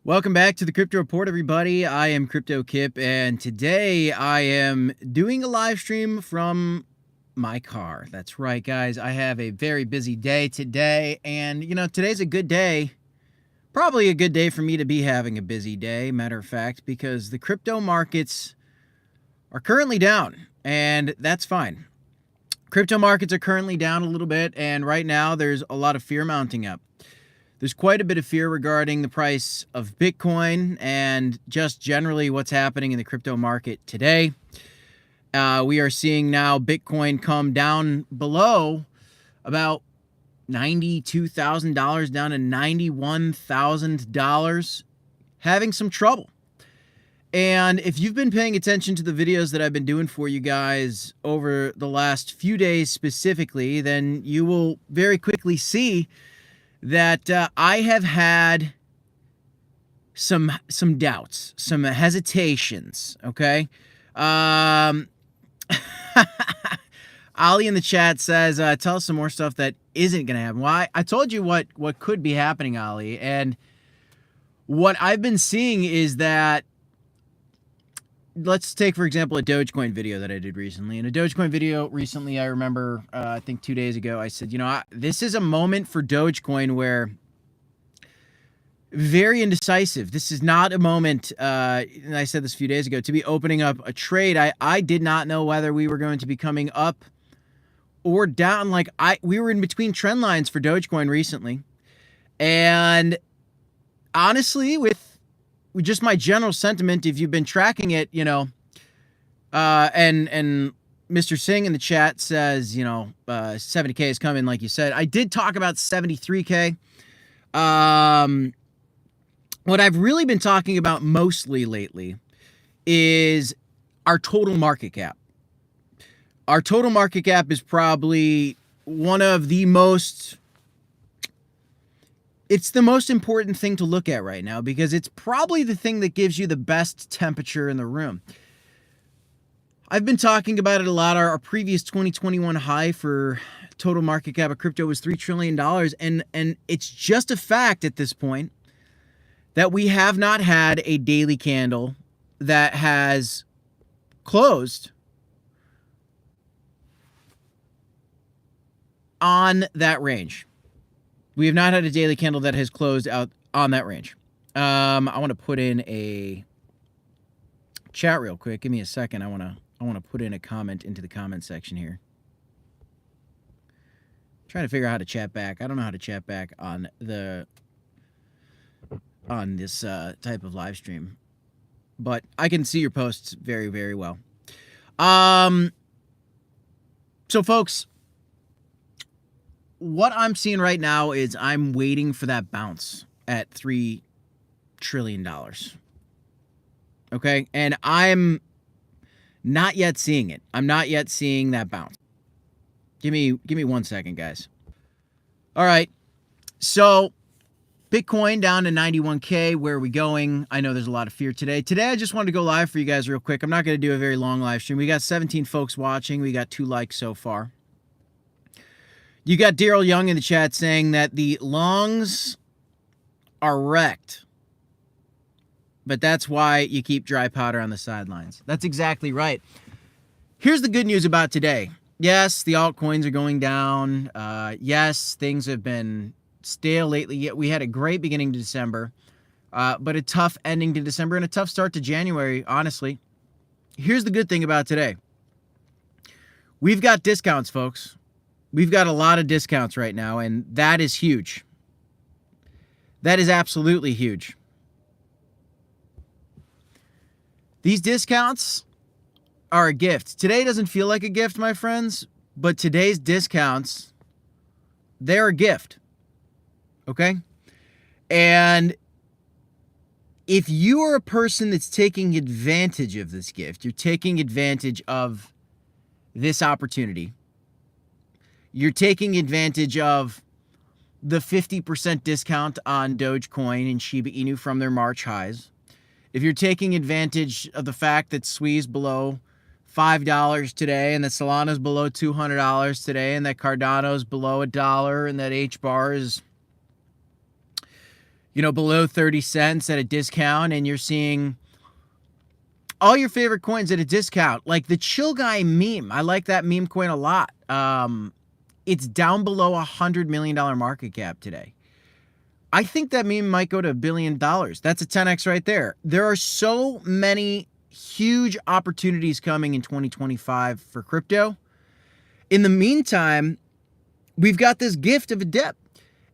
Welcome back to the Crypto Report, everybody. I am Crypto Kip, and today I am doing a live stream from my car. That's right, guys. I have a very busy day today, and today's a good day. Probably a good day for me to be having a busy day, matter of fact, because the crypto markets are currently down, and that's fine. Crypto markets are currently down a little bit, and right now there's a lot of fear mounting up. There's quite a bit of fear regarding the price of Bitcoin and just generally what's happening in the crypto market today. We are seeing now Bitcoin come down below about $92,000 down to $91,000, having some trouble. And if you've been paying attention to the videos that I've been doing for you guys over the last few days specifically, then you will very quickly see that I have had some doubts, some hesitations, okay? Ali in the chat says, tell us some more stuff that isn't going to happen. Well, I told you what could be happening, Ali, and what I've been seeing is that, let's take, for example, a Dogecoin video that I did recently. In a Dogecoin video recently, I remember, I think 2 days ago, I said, this is a moment for Dogecoin where very indecisive. This is not a moment, and I said this a few days ago, to be opening up a trade. I did not know whether we were going to be coming up or down. We were in between trend lines for Dogecoin recently. And honestly, with just my general sentiment, if you've been tracking it, and Mr. Singh in the chat says, 70K is coming, like you said. I did talk about 73K. What I've really been talking about mostly lately is our total market cap. Our total market cap is probably one of the most... It's the most important thing to look at right now because it's probably the thing that gives you the best temperature in the room. I've been talking about it a lot. Our previous 2021 high for total market cap of crypto was $3 trillion. And it's just a fact at this point that we have not had a daily candle that has closed on that range. We have not had a daily candle that has closed out on that range. I want to put in a chat real quick. Give me a second. I want to put in a comment into the comment section here. Trying to figure out how to chat back. I don't know how to chat back on this type of live stream, but I can see your posts very, very well. So folks, what I'm seeing right now is I'm waiting for that bounce at $3 trillion. Okay? And I'm not yet seeing it. I'm not yet seeing that bounce. Give me 1 second, guys. All right. So Bitcoin down to 91K. Where are we going? I know there's a lot of fear today. Today, I just wanted to go live for you guys real quick. I'm not going to do a very long live stream. We got 17 folks watching. We got 2 likes so far. You got Daryl Young in the chat saying that the longs are wrecked, but that's why you keep dry powder on the sidelines. That's exactly right. Here's the good news about today. Yes, the altcoins are going down. Yes, things have been stale lately. We had a great beginning to December, but a tough ending to December and a tough start to January, honestly. Here's the good thing about today. We've got discounts, folks. We've got a lot of discounts right now, and that is huge. That is absolutely huge. These discounts are a gift. Today doesn't feel like a gift, my friends, but today's discounts, they're a gift. Okay? And if you are a person that's taking advantage of this gift, you're taking advantage of this opportunity. You're taking advantage of the 50% discount on Dogecoin and Shiba Inu from their March highs. If you're taking advantage of the fact that SWI's below $5 today and that Solana's below $200 today and that Cardano's below $1 and that HBAR is below 30 cents at a discount, and you're seeing all your favorite coins at a discount. Like the Chill Guy meme. I like that meme coin a lot. It's down below $100 million market cap today. I think that meme might go to $1 billion. That's a 10x right there. There are so many huge opportunities coming in 2025 for crypto. In the meantime, we've got this gift of a dip,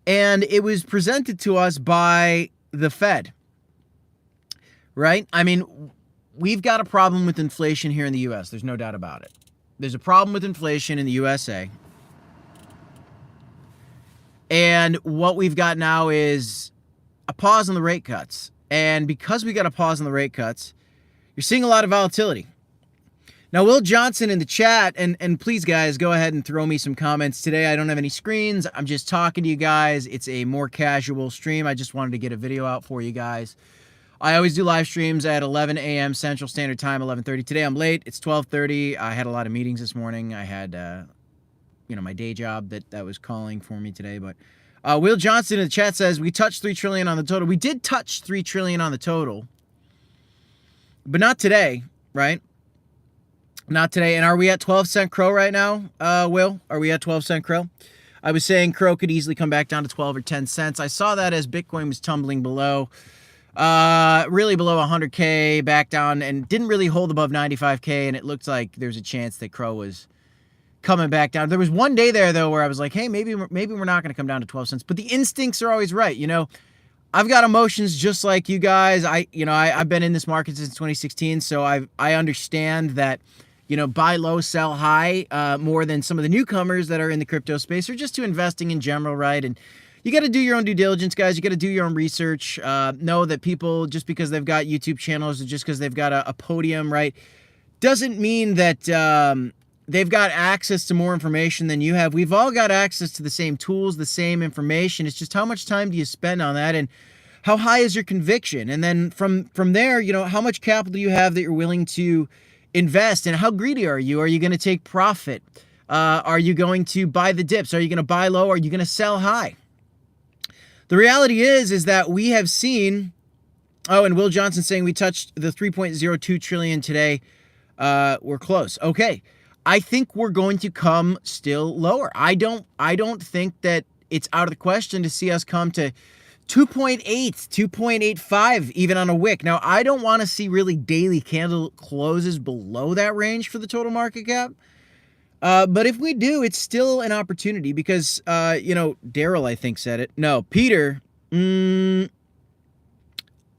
and it was presented to us by the Fed, right? I mean, we've got a problem with inflation here in the U.S. There's no doubt about it. There's a problem with inflation in the USA. And what we've got now is a pause on the rate cuts. And because we got a pause on the rate cuts, you're seeing a lot of volatility. Now, Will Johnson in the chat, and please, guys, go ahead and throw me some comments today. I don't have any screens. I'm just talking to you guys. It's a more casual stream. I just wanted to get a video out for you guys. I always do live streams at 11 a.m. Central Standard Time, 11:30. Today I'm late. It's 12:30. I had a lot of meetings this morning. I had my day job that was calling for me today. But Will Johnson in the chat says we touched 3 trillion on the total. We did touch 3 trillion on the total, but not today, right? Not today. And are we at 12-cent crow right now, Will? Are we at 12-cent crow? I was saying crow could easily come back down to 12 or 10 cents. I saw that as Bitcoin was tumbling below, really below 100K, back down, and didn't really hold above 95K. And it looked like there's a chance that crow was coming back down. There was one day there, though, where I was like, hey, maybe we're not going to come down to 12 cents. But the instincts are always right. I've got emotions just like you guys. I've been in this market since 2016, so I understand that, buy low, sell high, more than some of the newcomers that are in the crypto space, or just to investing in general, right? And you got to do your own due diligence, guys. You got to do your own research. Know that people, just because they've got YouTube channels, or just because they've got a podium, right, doesn't mean that they've got access to more information than you have. We've all got access to the same tools, the same information. It's just how much time do you spend on that, and how high is your conviction? And then from there, how much capital do you have that you're willing to invest, and how greedy are you? Are you going to take profit? Are you going to buy the dips? Are you going to buy low? Are you going to sell high? The reality is that we have seen, and Will Johnson saying we touched the 3.02 trillion today. We're close. Okay. I think we're going to come still lower. I don't think that it's out of the question to see us come to 2.8, 2.85, even on a wick. Now, I don't want to see really daily candle closes below that range for the total market cap. But if we do, it's still an opportunity because, Daryl, I think, said it. No, Peter. No,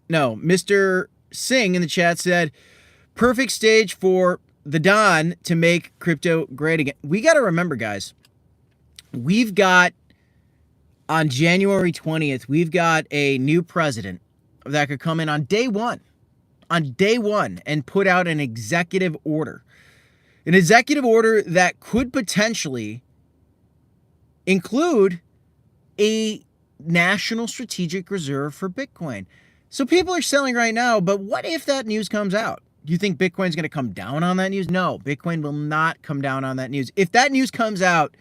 Mr. Singh in the chat said, perfect stage for the Don to make crypto great again. We got to remember, guys, we've got on January 20th, we've got a new president that could come in on day one, and put out an executive order that could potentially include a national strategic reserve for Bitcoin. So people are selling right now, but what if that news comes out? Do you think Bitcoin's going to come down on that news? No, Bitcoin will not come down on that news. If that news comes out,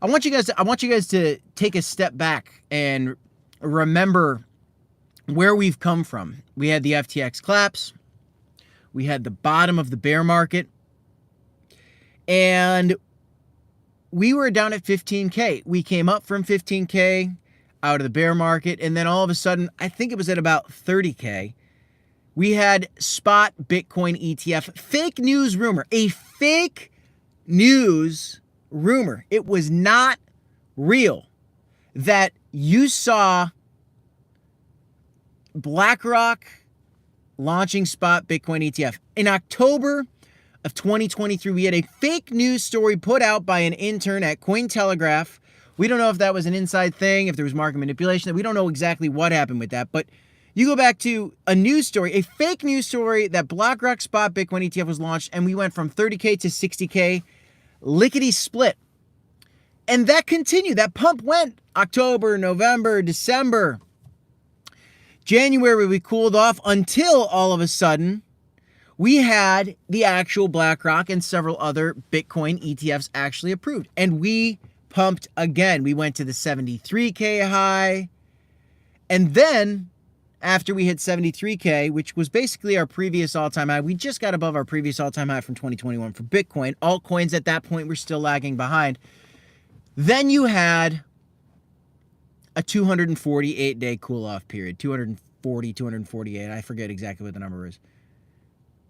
I want you guys to take a step back and remember where we've come from. We had the FTX collapse. We had the bottom of the bear market. And we were down at 15K. We came up from 15K out of the bear market. And then all of a sudden, I think it was at about 30K. We had spot Bitcoin ETF, fake news rumor, a fake news rumor. It was not real that you saw BlackRock launching spot Bitcoin ETF. In October of 2023, we had a fake news story put out by an intern at Cointelegraph. We don't know if that was an inside thing, if there was market manipulation. We don't know exactly what happened with that, but you go back to a news story, a fake news story that BlackRock spot Bitcoin ETF was launched, and we went from 30K to 60K, lickety split. And that continued. That pump went October, November, December. January, we cooled off until all of a sudden we had the actual BlackRock and several other Bitcoin ETFs actually approved. And we pumped again. We went to the 73K high. And then after we hit 73K, which was basically our previous all-time high, we just got above our previous all-time high from 2021 for Bitcoin. Altcoins at that point were still lagging behind. Then you had a 248-day cool-off period, 248, I forget exactly what the number is.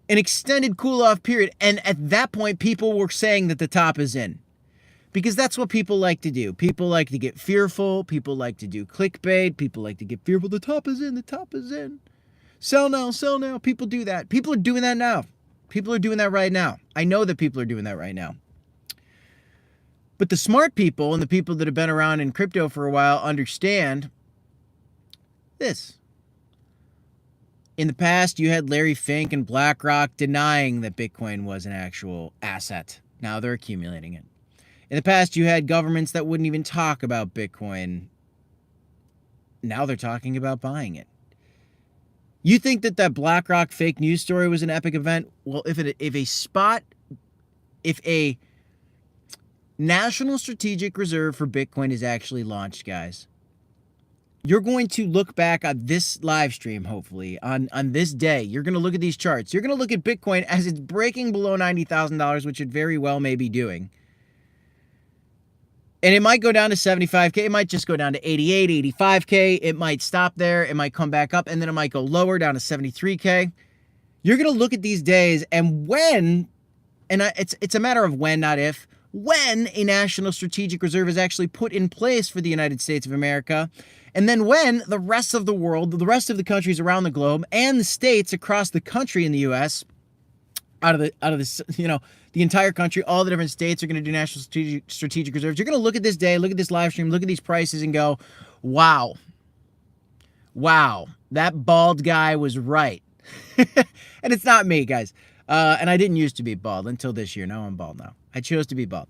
An extended cool-off period, and at that point, people were saying that the top is in. Because that's what people like to do. People like to get fearful. People like to do clickbait. People like to get fearful. The top is in. The top is in. Sell now. Sell now. People do that. People are doing that now. People are doing that right now. I know that people are doing that right now. But the smart people and the people that have been around in crypto for a while understand this. In the past, you had Larry Fink and BlackRock denying that Bitcoin was an actual asset. Now they're accumulating it. In the past, you had governments that wouldn't even talk about Bitcoin. Now they're talking about buying it. You think that BlackRock fake news story was an epic event? Well, if a national strategic reserve for Bitcoin is actually launched, guys, you're going to look back on this live stream, hopefully, on this day. You're going to look at these charts. You're going to look at Bitcoin as it's breaking below $90,000, which it very well may be doing. And it might go down to 75K. It might just go down to 88, 85K. It might stop there. It might come back up, and then it might go lower down to 73K. You're going to look at these days, and it's a matter of when, not if, when a national strategic reserve is actually put in place for the United States of America, and then when the rest of the world, the rest of the countries around the globe, and the states across the country in the U.S., out of this, the entire country, all the different states are going to do national strategic reserves. You're going to look at this day, look at this live stream, look at these prices and go, wow, that bald guy was right. And it's not me, guys. And I didn't used to be bald until this year. Now I'm bald now. I chose to be bald.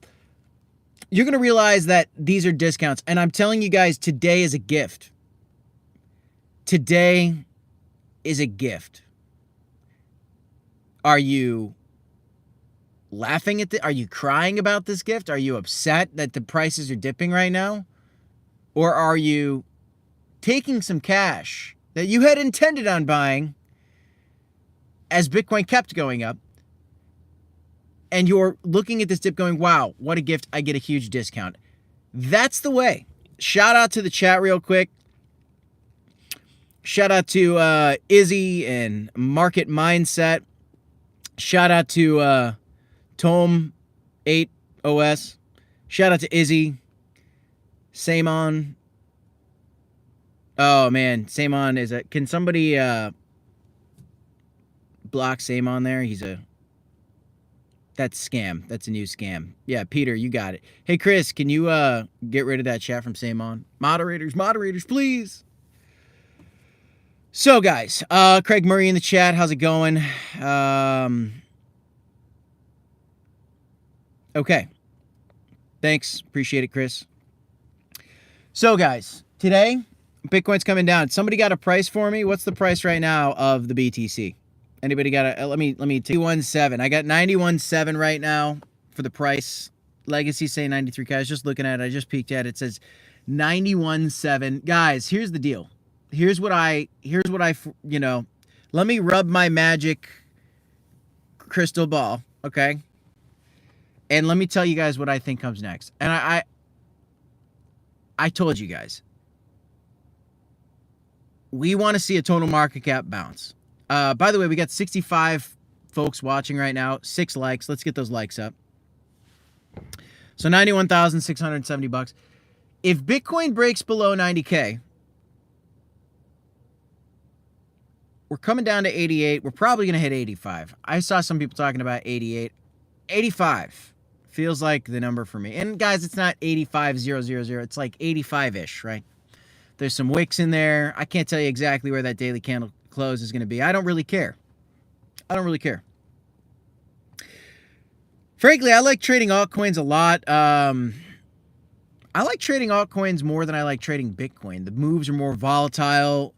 You're going to realize that these are discounts. And I'm telling you guys, today is a gift. Today is a gift. Are you laughing at are you crying about this gift? Are you upset that the prices are dipping right now? Or are you taking some cash that you had intended on buying as Bitcoin kept going up, and you're looking at this dip going, wow, what a gift, I get a huge discount? That's the way. Shout out to the chat real quick. Shout out to Izzy and Market Mindset. Shout out to Tome 8 OS. Shout out to Izzy. Samon. Oh man, Samon is a. Can somebody block Samon there? That's scam. That's a new scam. Yeah, Peter, you got it. Hey Chris, can you get rid of that chat from Samon? Moderators, please. So guys, Craig Murray in the chat, how's it going? Okay. Thanks. Appreciate it, Chris. So guys, today, Bitcoin's coming down. Somebody got a price for me? What's the price right now of the BTC? Anybody got a, let me 91.7. I got 91.7 right now for the price. Legacy say 93K. I was just looking at it. I just peeked at it. It says 91.7. Guys, here's the deal. Here's what I, let me rub my magic crystal ball, okay? And let me tell you guys what I think comes next. And I told you guys. We want to see a total market cap bounce. By the way, we got 65 folks watching right now. 6 likes. Let's get those likes up. So $91,670. If Bitcoin breaks below 90K, we're coming down to 88. We're probably going to hit 85. I saw some people talking about 88. 85 feels like the number for me. And guys, it's not 85,000. It's like 85-ish, right? There's some wicks in there. I can't tell you exactly where that daily candle close is going to be. I don't really care. Frankly, I like trading altcoins a lot. I like trading altcoins more than I like trading Bitcoin. The moves are more volatile.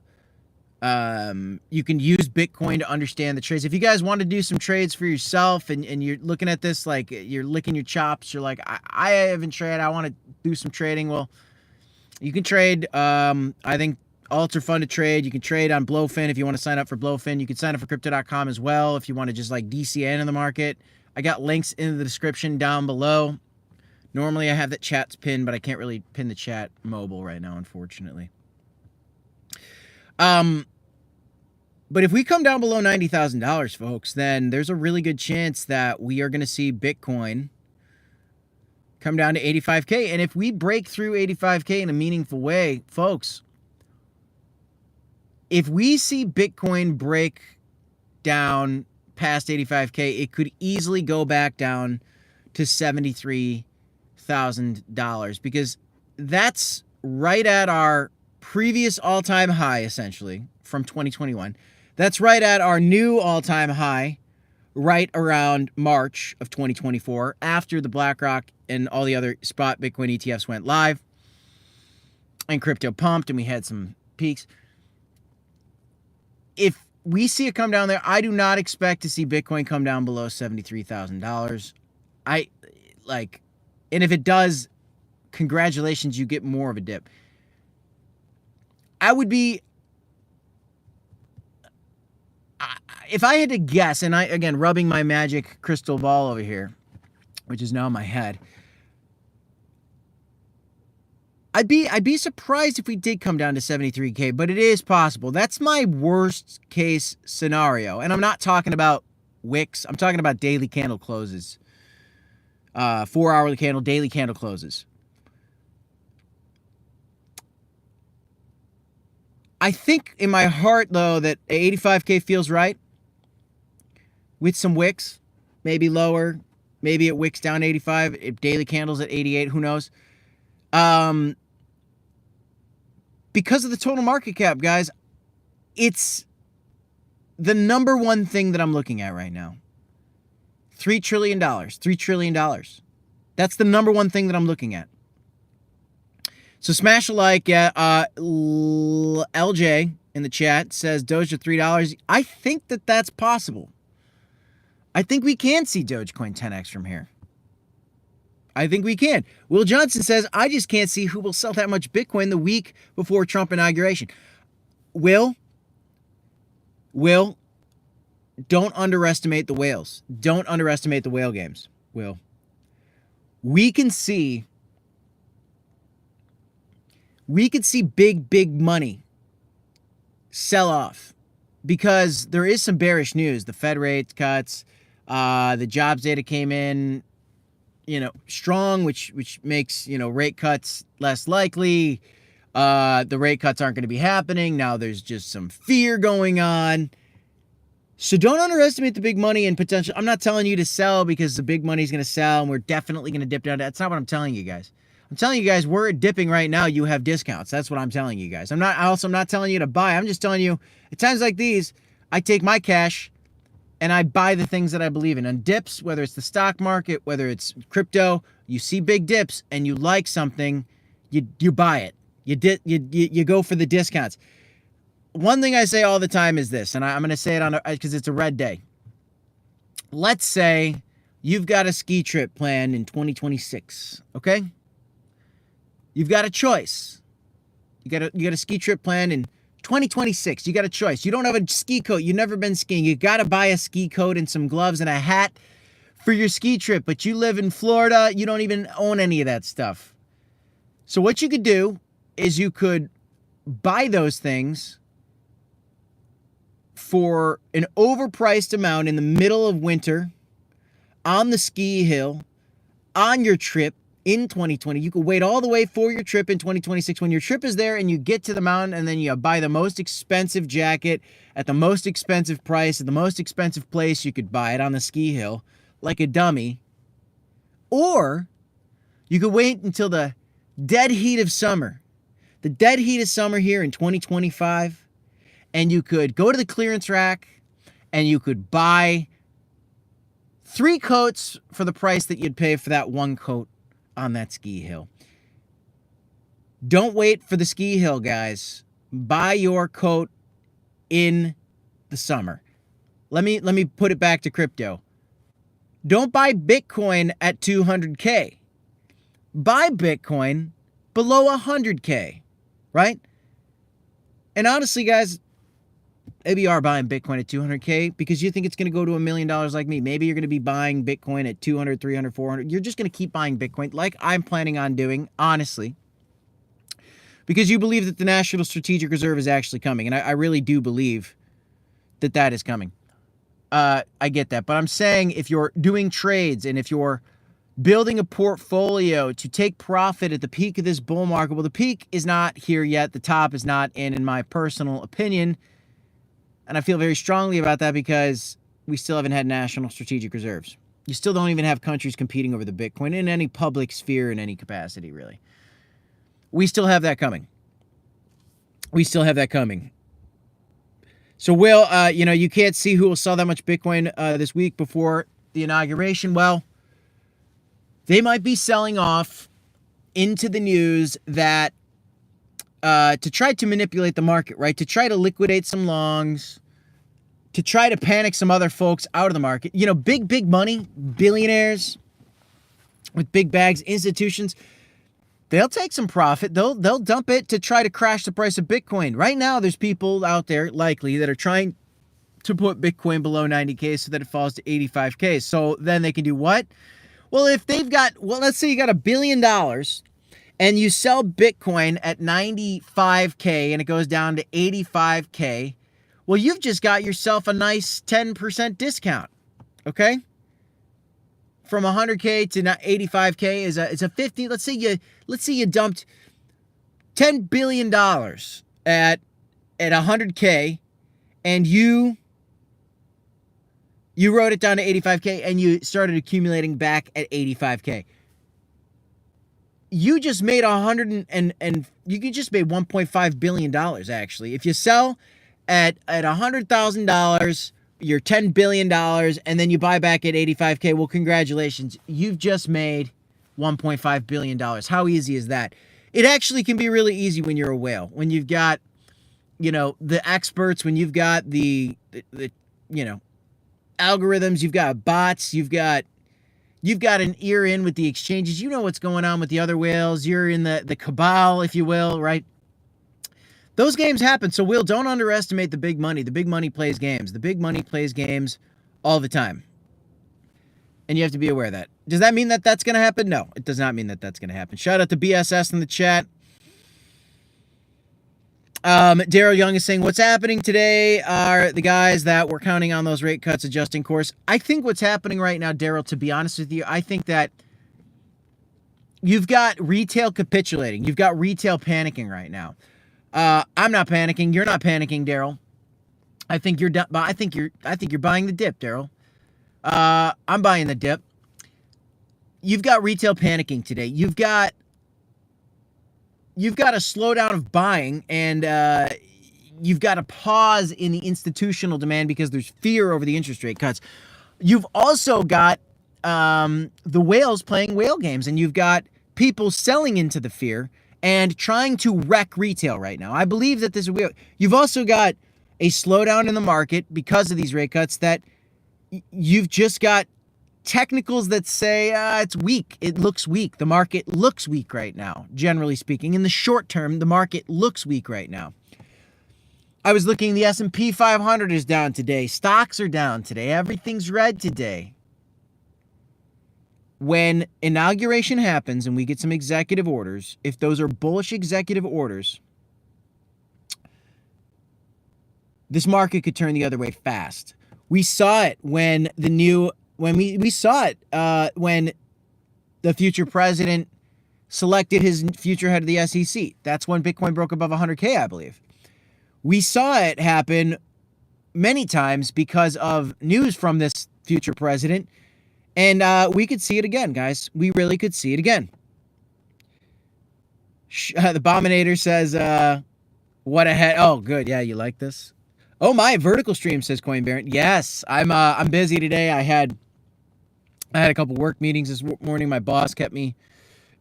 You can use Bitcoin to understand the trades. If you guys want to do some trades for yourself and you're looking at this like you're licking your chops, you're like, I haven't traded, I want to do some trading. Well, you can trade. I think Alts are fun to trade. You can trade on Blowfin if you want to sign up for Blowfin. You can sign up for crypto.com as well if you want to just like DCN in the market. I got links in the description down below. Normally I have that chat's pinned, but I can't really pin the chat mobile right now, unfortunately. But if we come down below $90,000, folks, then there's a really good chance that we are going to see Bitcoin come down to 85K. And if we break through 85K in a meaningful way, folks, if we see Bitcoin break down past 85K, it could easily go back down to $73,000 because that's right at our previous all-time high, essentially, from 2021. That's right at our new all-time high right around March of 2024 after the BlackRock and all the other spot Bitcoin ETFs went live and crypto pumped and we had some peaks. If we see it come down there, I do not expect to see Bitcoin come down below $73,000. And if it does, congratulations, you get more of a dip. I would be, if I had to guess, and again, rubbing my magic crystal ball over here, which is now in my head, I'd be surprised if we did come down to 73K, but it is possible. That's my worst case scenario. And I'm not talking about wicks. I'm talking about daily candle closes. 4-hourly candle, daily candle closes. I think in my heart, though, that 85K feels right. With some wicks, maybe lower. Maybe it wicks down 85. If daily candles at 88, who knows? Because of the total market cap, guys, it's the number one thing that I'm looking at right now. $3 trillion. $3 trillion. That's the number one thing that I'm looking at. So smash a like. Yeah, LJ in the chat says Doge at $3. I think that that's possible. I think we can see Dogecoin 10x from here. I think we can. Will Johnson says, I just can't see who will sell that much Bitcoin the week before Trump inauguration. Will, don't underestimate the whales. Don't underestimate the whale games, Will. We could see big money sell off because there is some bearish news. The Fed rate cuts, the jobs data came in, strong, which makes, rate cuts less likely. The rate cuts aren't going to be happening. Now there's just some fear going on. So don't underestimate the big money and potential. I'm not telling you to sell because the big money is going to sell and we're definitely going to dip down. That's not what I'm telling you guys. I'm telling you guys, we're dipping right now. You have discounts. That's what I'm telling you guys. I'm not telling you to buy. I'm just telling you at times like these, I take my cash and I buy the things that I believe in. And dips, whether it's the stock market, whether it's crypto, you see big dips and you like something, you buy it. You go for the discounts. One thing I say all the time is this, and I'm going to say it because it's a red day. Let's say you've got a ski trip planned in 2026, okay? You've got a choice. You got a ski trip planned in 2026. You got a choice. You don't have a ski coat. You've never been skiing. You got to buy a ski coat and some gloves and a hat for your ski trip. But you live in Florida. You don't even own any of that stuff. So what you could do is you could buy those things for an overpriced amount in the middle of winter on the ski hill on your trip in 2020. You could wait all the way for your trip in 2026 when your trip is there and you get to the mountain and then you buy the most expensive jacket at the most expensive price at the most expensive place you could buy it on the ski hill like a dummy. Or you could wait until the dead heat of summer. The dead heat of summer here in 2025. And you could go to the clearance rack and you could buy 3 coats for the price that you'd pay for that one coat on that ski hill. Don't wait for the ski hill, guys. Buy your coat in the summer. Let me put it back to crypto. Don't buy Bitcoin at 200K. Buy Bitcoin below 100K, right? And honestly, guys, maybe you are buying Bitcoin at 200K because you think it's going to go to $1 million like me. Maybe you're going to be buying Bitcoin at 200, 300, 400. You're just going to keep buying Bitcoin like I'm planning on doing, honestly, because you believe that the National Strategic Reserve is actually coming. And I really do believe that that is coming. I get that. But I'm saying if you're doing trades and if you're building a portfolio to take profit at the peak of this bull market, well, the peak is not here yet. The top is not in my personal opinion. And I feel very strongly about that because we still haven't had national strategic reserves. You still don't even have countries competing over the Bitcoin in any public sphere in any capacity, really. We still have that coming. We still have that coming. So, Will, you can't see who will sell that much Bitcoin this week before the inauguration. Well, they might be selling off into the news that to try to manipulate the market, right? To try to liquidate some longs, to try to panic some other folks out of the market. You know, big money, billionaires with big bags, institutions, they'll take some profit. They'll dump it to try to crash the price of Bitcoin. Right now, there's people out there likely that are trying to put Bitcoin below 90K so that it falls to 85K. So then they can do what? Well, if they've got, let's say you got $1 billion and you sell Bitcoin at 95K and it goes down to 85K, well, you've just got yourself a nice 10% discount, okay? From 100K to 85K is a 50. Let's say you dumped $10 billion at 100K and you wrote it down to 85K and you started accumulating back at 85K. You just made you just made $1.5 billion actually. If you sell at $100,000, you're $10 billion, and then you buy back at 85K, well, congratulations. You've just made $1.5 billion. How easy is that? It actually can be really easy when you're a whale. When you've got, the experts, when you've got the algorithms, you've got bots, you've got an ear in with the exchanges. You know what's going on with the other whales. You're in the cabal, if you will, right? Those games happen. So, Will, don't underestimate the big money. The big money plays games. The big money plays games all the time. And you have to be aware of that. Does that mean that that's going to happen? No, it does not mean that that's going to happen. Shout out to BSS in the chat. Daryl Young is saying, what's happening today are the guys that were counting on those rate cuts adjusting course. I think what's happening right now, Daryl, to be honest with you, I think that you've got retail capitulating. You've got retail panicking right now. I'm not panicking. You're not panicking, Daryl. I think you're buying the dip, Daryl. I'm buying the dip. You've got retail panicking today. You've got a slowdown of buying, and you've got a pause in the institutional demand because there's fear over the interest rate cuts. You've also got the whales playing whale games, and you've got people selling into the fear and trying to wreck retail right now. I believe that this is whale. You've also got a slowdown in the market because of these rate cuts that you've just got technicals that say it's weak. It looks weak. The market looks weak right now, generally speaking. In the short term, the market looks weak right now. I was looking, the S&P 500 is down today. Stocks are down today. Everything's red today. When inauguration happens and we get some executive orders, if those are bullish executive orders, this market could turn the other way fast. We saw it when the future president selected his future head of the SEC. That's when Bitcoin broke above 100K, I believe. We saw it happen many times because of news from this future president. And we could see it again, guys. We really could see it again. The Bominator says, what a head. Oh, good. Yeah, you like this? Oh, my vertical stream, says Coin Baron. Yes, I'm busy today. I had a couple work meetings this morning. My boss kept me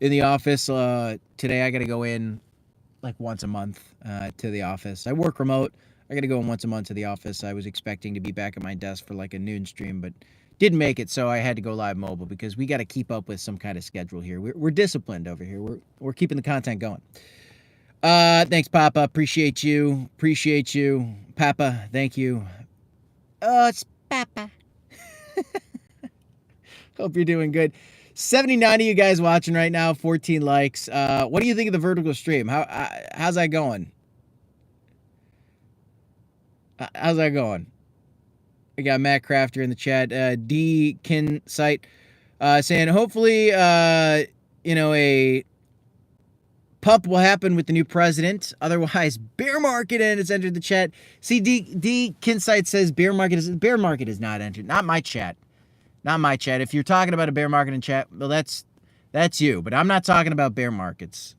in the office. Today I got to go in like once a month to the office. I work remote. I got to go in once a month to the office. I was expecting to be back at my desk for like a noon stream, but didn't make it, so I had to go live mobile because we got to keep up with some kind of schedule here. We're disciplined over here. We're keeping the content going. Thanks, Papa. Appreciate you. Papa, thank you. Oh, it's Papa. Hope you're doing good. 79 of you guys watching right now, 14 likes. What do you think of the vertical stream? How's that going? How's that going? I got Matt Crafter in the chat. D Kin site saying hopefully a pump will happen with the new president. Otherwise, bear market and it's entered the chat. See, D Kinsight says bear market is not entered. Not my chat. If you're talking about a bear market in chat, well, that's you. But I'm not talking about bear markets.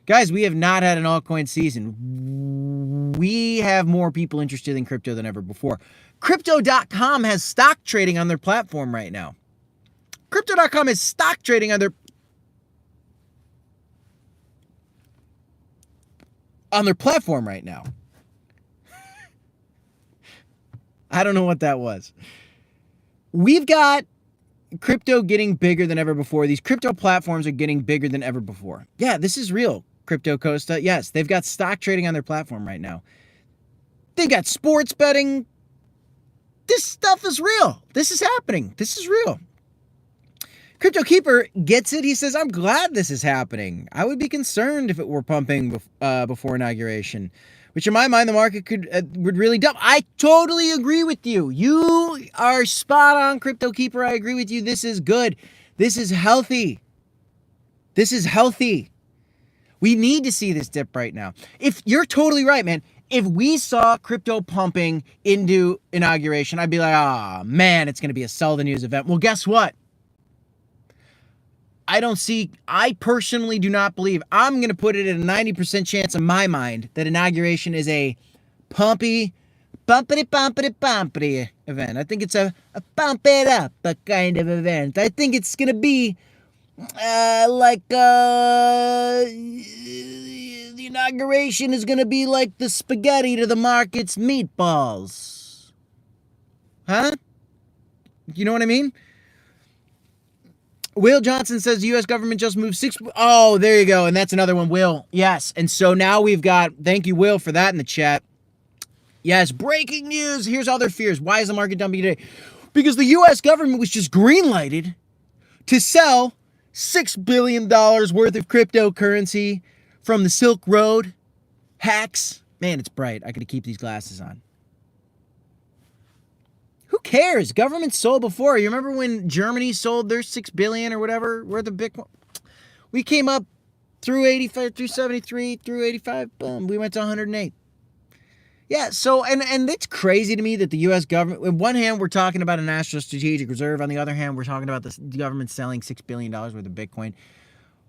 Guys, we have not had an altcoin season. We have more people interested in crypto than ever before. Crypto.com has stock trading on their platform right now. Crypto.com has stock trading on their platform right now. I don't know what that was. We've got crypto getting bigger than ever before. These crypto platforms are getting bigger than ever before. Yeah, this is real. Crypto Costa. Yes, they've got stock trading on their platform right now. They got sports betting. This stuff is real. This is happening. This is real. Crypto Keeper gets it. He says, I'm glad this is happening. I would be concerned if it were pumping before inauguration, which in my mind, the market would really dump. I totally agree with you. You are spot on, Crypto Keeper. I agree with you. This is good. This is healthy. This is healthy. We need to see this dip right now. If you're totally right, man. If we saw crypto pumping into inauguration, I'd be like, ah, man, it's going to be a sell the news event. Well, guess what? I personally do not believe, I'm going to put it at a 90% chance in my mind that inauguration is a bumpity event. I think it's a pump it up kind of event. I think it's going to be the inauguration is going to be like the spaghetti to the market's meatballs. Huh? You know what I mean? Will Johnson says the U.S. government just moved Oh, there you go. And that's another one, Will. Yes. And so now we've got, thank you, Will, for that in the chat. Yes, breaking news. Here's all their fears. Why is the market dumping today? Because the U.S. government was just green-lighted to sell $6 billion worth of cryptocurrency from the Silk Road hacks. Man, it's bright. I got to keep these glasses on. Who cares? Government sold before. You remember when Germany sold their $6 billion or whatever worth of Bitcoin? We came up through 85, through 73, through 85. Boom. We went to 108. Yeah, so, and it's crazy to me that the U.S. government, on one hand, we're talking about a national strategic reserve. On the other hand, we're talking about the government selling $6 billion worth of Bitcoin.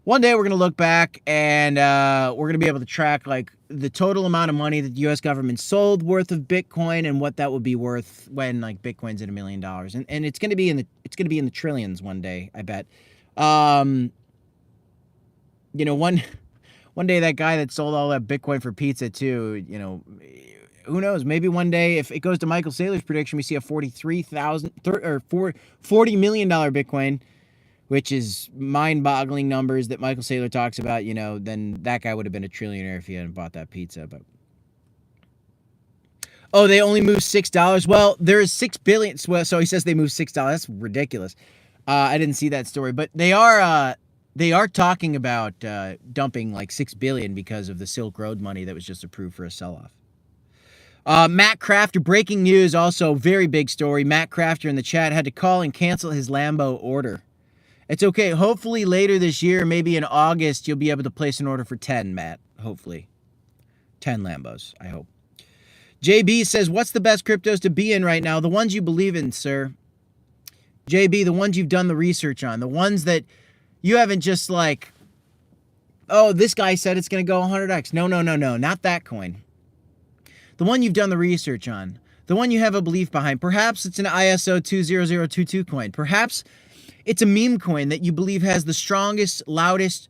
One day we're going to look back and we're going to be able to track like the total amount of money that the U.S. government sold worth of Bitcoin and what that would be worth when like Bitcoin's at $1 million. And it's going to be in the trillions one day, I bet. One day that guy that sold all that Bitcoin for pizza too, who knows? Maybe one day, if it goes to Michael Saylor's prediction, we see a $40 million Bitcoin, which is mind-boggling numbers that Michael Saylor talks about. Then that guy would have been a trillionaire if he hadn't bought that pizza. But oh, they only moved $6. Well, there is $6 billion. So he says they moved $6. That's ridiculous. I didn't see that story, but they are talking about dumping like $6 billion because of the Silk Road money that was just approved for a sell-off. Matt Crafter, breaking news, also very big story. Matt Crafter in the chat had to call and cancel his Lambo order. It's okay. Hopefully later this year, maybe in August, you'll be able to place an order for 10, Matt. Hopefully. 10 Lambos, I hope. JB says, what's the best cryptos to be in right now? The ones you believe in, sir. JB, the ones you've done the research on. The ones that you haven't just like, oh, this guy said it's going to go 100x. No. Not that coin. The one you've done the research on. The one you have a belief behind. Perhaps it's an ISO 20022 coin. Perhaps it's a meme coin that you believe has the strongest, loudest,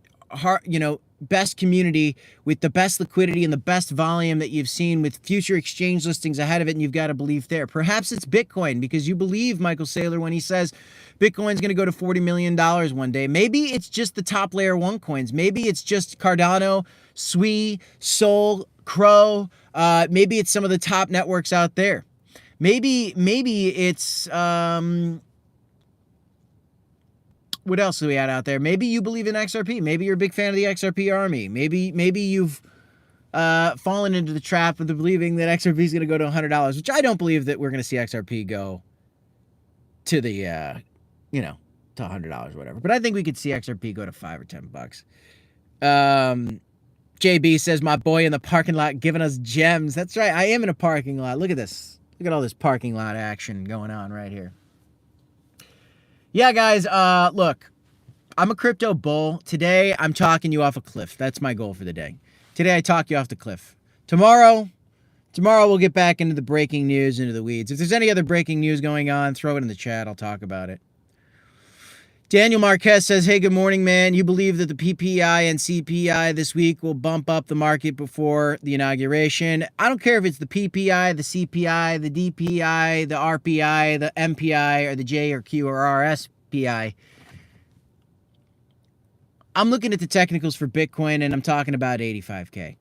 best community with the best liquidity and the best volume that you've seen with future exchange listings ahead of it, and you've got a belief there. Perhaps it's Bitcoin because you believe Michael Saylor when he says Bitcoin's going to go to $40 million one day. Maybe it's just the top layer 1 coins. Maybe it's just Cardano, Sui, Sol, Crow. Maybe it's some of the top networks out there. Maybe it's what else do we have out there? Maybe you believe in XRP. Maybe you're a big fan of the XRP army. Maybe you've fallen into the trap of believing that XRP is going to go to $100, which I don't believe that we're going to see XRP go to the to $100 or whatever. But I think we could see XRP go to $5 or $10. JB says, my boy in the parking lot giving us gems. That's right. I am in a parking lot. Look at this. Look at all this parking lot action going on right here. Yeah, guys, look, I'm a crypto bull. Today, I'm talking you off a cliff. That's my goal for the day. Today, I talk you off the cliff. Tomorrow we'll get back into the breaking news, into the weeds. If there's any other breaking news going on, throw it in the chat. I'll talk about it. Daniel Marquez says, hey, good morning, man. You believe that the PPI and CPI this week will bump up the market before the inauguration? I don't care if it's the PPI, the CPI, the DPI, the RPI, the MPI, or the J or Q or RSPI. I'm looking at the technicals for Bitcoin, and I'm talking about 85K.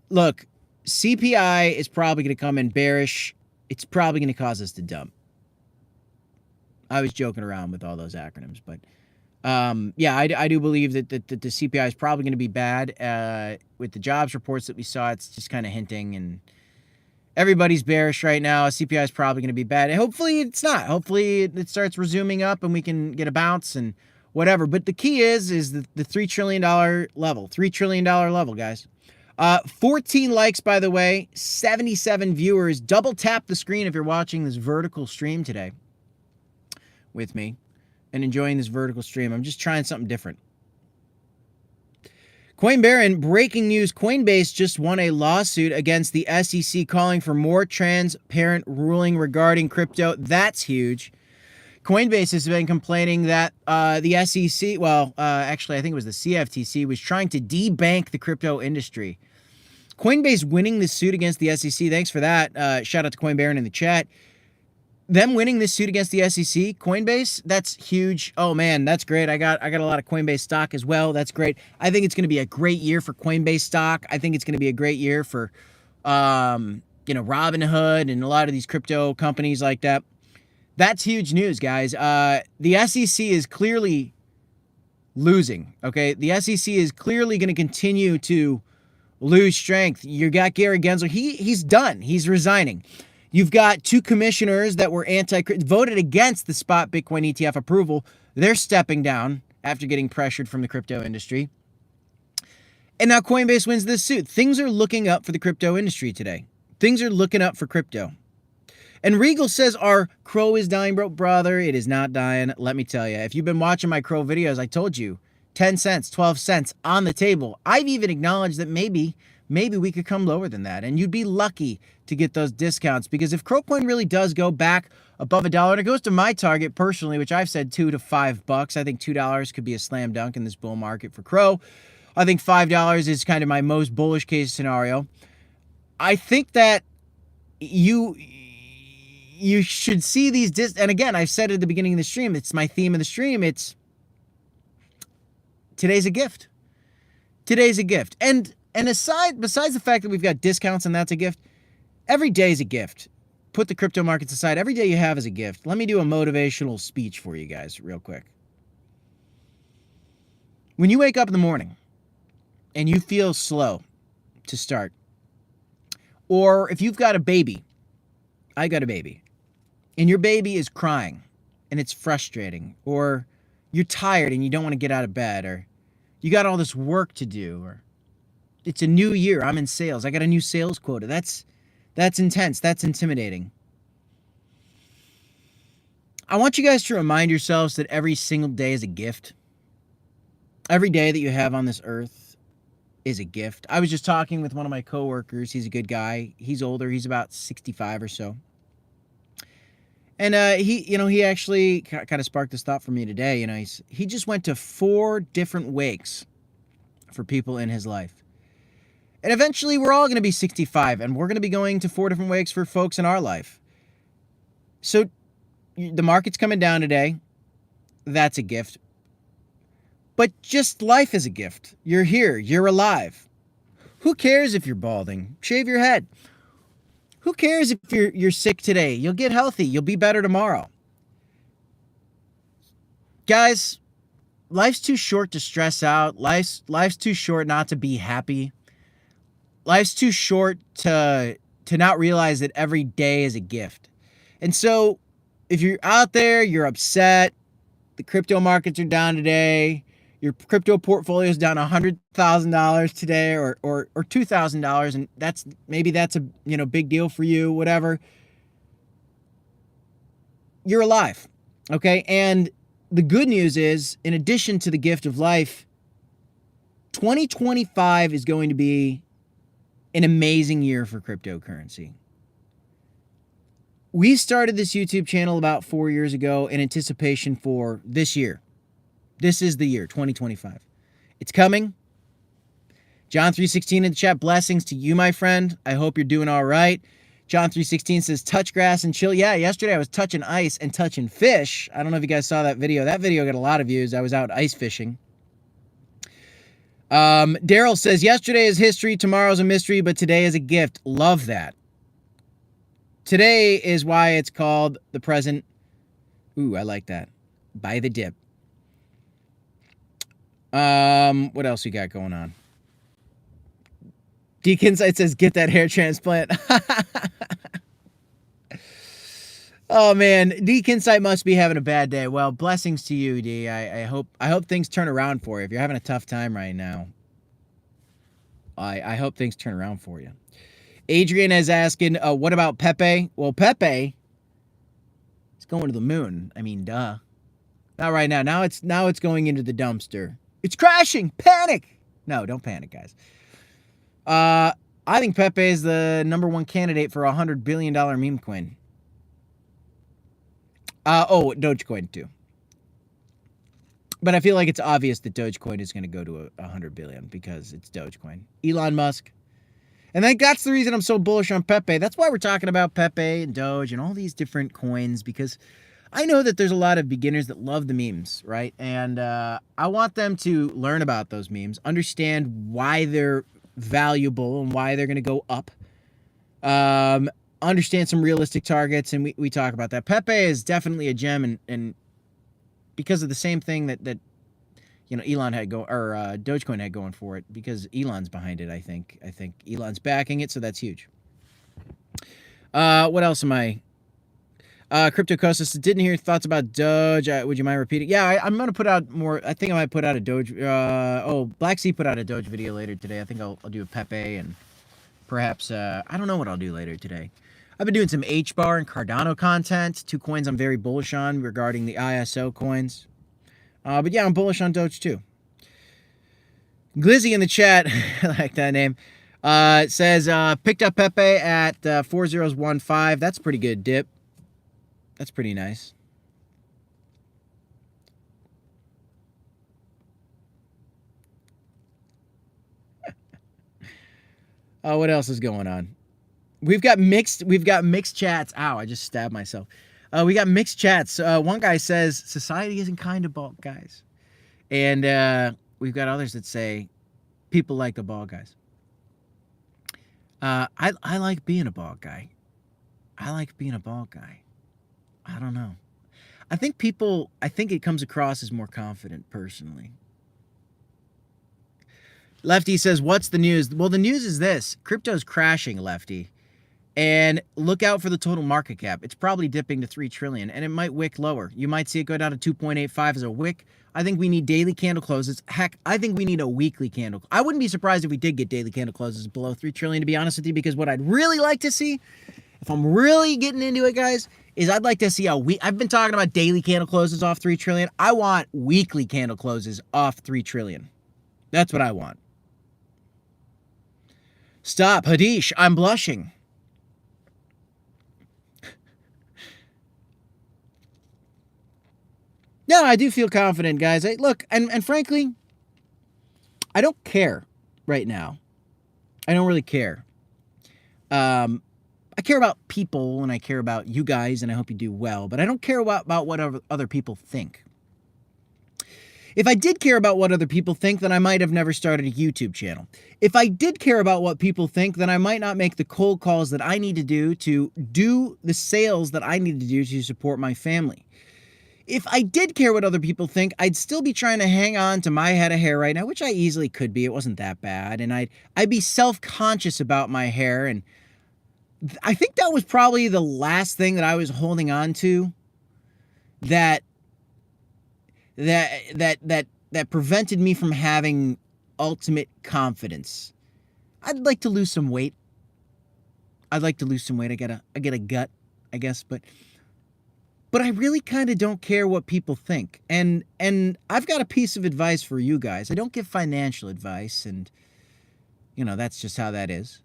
Look, CPI is probably going to come in bearish. It's probably going to cause us to dump. I was joking around with all those acronyms, but yeah, I do believe that the CPI is probably going to be bad. With the jobs reports that we saw, it's just kind of hinting, and everybody's bearish right now. CPI is probably going to be bad. And hopefully it's not. Hopefully it starts resuming up and we can get a bounce and whatever. But the key is the $3 trillion level. $3 trillion level, guys. 14 likes, by the way. 77 viewers. Double tap the screen if you're watching this vertical stream today with me and enjoying this vertical stream. I'm just trying something different. Coin Baron, breaking news. Coinbase just won a lawsuit against the SEC calling for more transparent ruling regarding crypto. That's huge. Coinbase has been complaining that the SEC, actually I think it was the CFTC, was trying to debank the crypto industry. Coinbase winning this suit against the SEC. Thanks for that. Shout out to Coin Baron in the chat. Them winning this suit against the SEC, Coinbase, that's huge. Oh man, that's great. I got a lot of Coinbase stock as well. That's great. I think it's going to be a great year for Coinbase stock. I think it's going to be a great year for Robinhood and a lot of these crypto companies like that. That's huge news, guys. The SEC is clearly losing. Okay, the SEC is clearly going to continue to lose strength. You got Gary Gensler. He's done. He's resigning. You've got two commissioners that were voted against the spot Bitcoin ETF approval. They're stepping down after getting pressured from the crypto industry. And now Coinbase wins this suit. Things are looking up for the crypto industry today. Things are looking up for crypto. And Regal says our crow is dying, bro. Brother, it is not dying. Let me tell you, if you've been watching my crow videos, I told you, 10 cents, 12 cents on the table. I've even acknowledged that maybe we could come lower than that. And you'd be lucky to get those discounts, because if Crowcoin really does go back above $1, and it goes to my target personally, which I've said $2 to $5. I think $2 could be a slam dunk in this bull market for Crow. I think $5 is kind of my most bullish case scenario. I think that you should see these and again, I've said it at the beginning of the stream, it's my theme of the stream. It's today's a gift. Today's a gift. And besides the fact that we've got discounts and that's a gift, every day is a gift. Put the crypto markets aside. Every day you have is a gift. Let me do a motivational speech for you guys real quick. When you wake up in the morning and you feel slow to start, or if you've got a baby, I got a baby, and your baby is crying and it's frustrating, or you're tired and you don't want to get out of bed, or you got all this work to do, or it's a new year, I'm in sales, I got a new sales quota. That's intense. That's intimidating. I want you guys to remind yourselves that every single day is a gift. Every day that you have on this earth is a gift. I was just talking with one of my coworkers. He's a good guy. He's older. He's about 65 or so. And he actually kind of sparked this thought for me today. He just went to 4 different wakes for people in his life. And eventually we're all going to be 65, and we're going to be going to 4 different wakes for folks in our life. So the market's coming down today. That's a gift. But just life is a gift. You're here. You're alive. Who cares if you're balding? Shave your head. Who cares if you're sick today? You'll get healthy. You'll be better tomorrow. Guys, life's too short to stress out. Life's too short not to be happy. Life's too short to not realize that every day is a gift. And so if you're out there, you're upset, the crypto markets are down today, your crypto portfolio is down $100,000 today or $2,000, and that's a big deal for you, whatever. You're alive, okay? And the good news is, in addition to the gift of life, 2025 is going to be an amazing year for cryptocurrency. We started this YouTube channel about 4 years ago in anticipation for this year. This is the year, 2025. It's coming. John 3:16 in the chat, blessings to you, my friend. I hope you're doing all right. John 3:16 says, touch grass and chill. Yeah, yesterday I was touching ice and touching fish. I don't know if you guys saw that video. That video got a lot of views. I was out ice fishing. Daryl says, yesterday is history, tomorrow's a mystery, but today is a gift. Love that. Today is why it's called the present. Ooh, I like that. By the dip. What else we got going on? Deke Insight says, get that hair transplant. Oh man, Deke Insight must be having a bad day. Well, blessings to you, D. I hope things turn around for you. If you're having a tough time right now, I hope things turn around for you. Adrian is asking, what about Pepe? Well, Pepe is going to the moon. I mean, duh. Not right now. Now it's going into the dumpster. It's crashing. Panic. No, don't panic, guys. I think Pepe is the #1 candidate for a $100 billion meme coin. Dogecoin too. But I feel like it's obvious that Dogecoin is going to go to 100 billion because it's Dogecoin. Elon Musk. And that's the reason I'm so bullish on Pepe. That's why we're talking about Pepe and Doge and all these different coins, because I know that there's a lot of beginners that love the memes, right? And I want them to learn about those memes, understand why they're valuable and why they're going to go up. Understand some realistic targets, and we talk about that. Pepe is definitely a gem, and because of the same thing that Elon had Dogecoin had going for it, because Elon's behind it. I think Elon's backing it, so that's huge. What else am I? Cryptocosis, didn't hear your thoughts about Doge. Would you mind repeating? Yeah, I'm gonna put out more. I think I might put out a Doge. Black Sea put out a Doge video later today. I think I'll do a Pepe, and perhaps I don't know what I'll do later today. I've been doing some H-bar and Cardano content, 2 coins I'm very bullish on regarding the ISO coins. But yeah, I'm bullish on Doge too. Glizzy in the chat, I like that name, says, picked up Pepe at 4015. That's a pretty good dip. That's pretty nice. What else is going on? We've got mixed chats. Ow, I just stabbed myself. We got mixed chats. One guy says, society isn't kind to bald guys. And we've got others that say, people like the bald guys. I like being a bald guy. I like being a bald guy. I don't know. I think it comes across as more confident, personally. Lefty says, what's the news? Well, the news is this. Crypto's crashing, Lefty. And look out for the total market cap. It's probably dipping to 3 trillion, and it might wick lower. You might see it go down to 2.85 as a wick. I think we need daily candle closes. Heck, I think we need a weekly candle. I wouldn't be surprised if we did get daily candle closes below 3 trillion, to be honest with you, because what I'd really like to see, if I'm really getting into it, guys, is I'd like to see I've been talking about daily candle closes off 3 trillion. I want weekly candle closes off 3 trillion. That's what I want. Stop, Hadish, I'm blushing. No, I do feel confident, guys. Look, and frankly, I don't care right now. I don't really care. I care about people and I care about you guys and I hope you do well, but I don't care about what other people think. If I did care about what other people think, then I might have never started a YouTube channel. If I did care about what people think, then I might not make the cold calls that I need to do the sales that I need to do to support my family. If I did care what other people think, I'd still be trying to hang on to my head of hair right now, which I easily could be. It wasn't that bad. And I'd be self-conscious about my hair. And I think that was probably the last thing that I was holding on to that prevented me from having ultimate confidence. I'd like to lose some weight. I get a gut, I guess, but I really kind of don't care what people think. And I've got a piece of advice for you guys. I don't give financial advice, and that's just how that is.